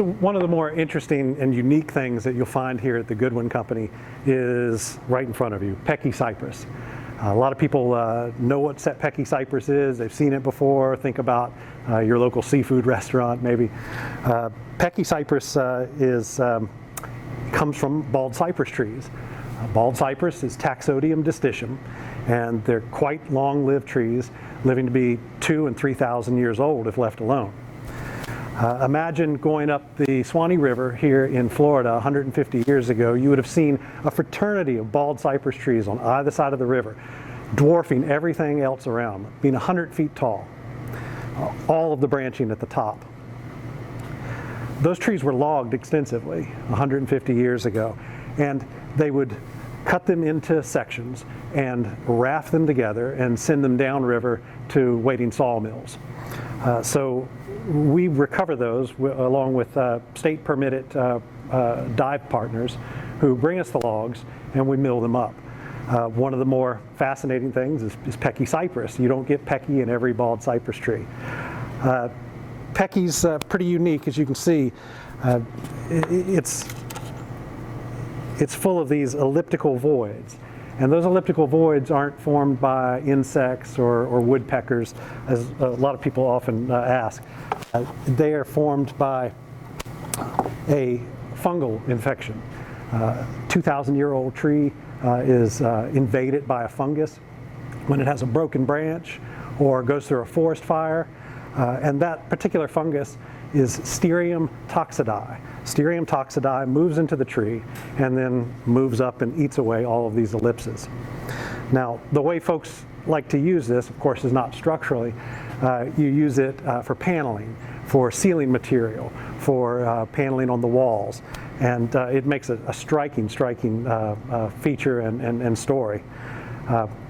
So one of the more interesting and unique things that you'll find here at the Goodwin Company is right in front of you, Pecky Cypress. A lot of people know what Pecky Cypress is. They've seen it before. Think about your local seafood restaurant, maybe. Pecky Cypress comes from bald cypress trees. Bald cypress is Taxodium distichum, and they're quite long-lived trees, living to be 2,000 and 3,000 years old if left alone. Imagine going up the Swanee River here in Florida 150 years ago. You would have seen a fraternity of bald cypress trees on either side of the river, dwarfing everything else around, being 100 feet tall, all of the branching at the top. Those trees were logged extensively 150 years ago, and they would cut them into sections and raft them together and send them downriver to waiting sawmills. So we recover those along with state permitted dive partners who bring us the logs, and we mill them up. One of the more fascinating things is Pecky Cypress. You don't get Pecky in every bald cypress tree. Pecky's pretty unique, as you can see. It's full of these elliptical voids. And those elliptical voids aren't formed by insects or woodpeckers, as a lot of people often ask. They are formed by a fungal infection. 2,000-year-old tree is invaded by a fungus when it has a broken branch or goes through a forest fire. And that particular fungus is Sterium toxidae. Sterium toxidae moves into the tree and then moves up and eats away all of these ellipses. Now, the way folks like to use this, of course, is not structurally. You use it for paneling, for ceiling material, for paneling on the walls. And it makes a striking feature and story.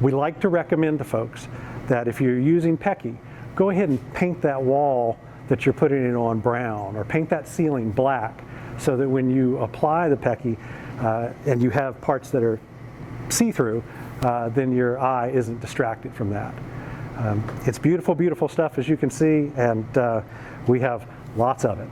We like to recommend to folks that if you're using Pecky, go ahead and paint that wall that you're putting it on brown, or paint that ceiling black, so that when you apply the Pecky and you have parts that are see-through, then your eye isn't distracted from that. It's beautiful, beautiful stuff, as you can see, and we have lots of it.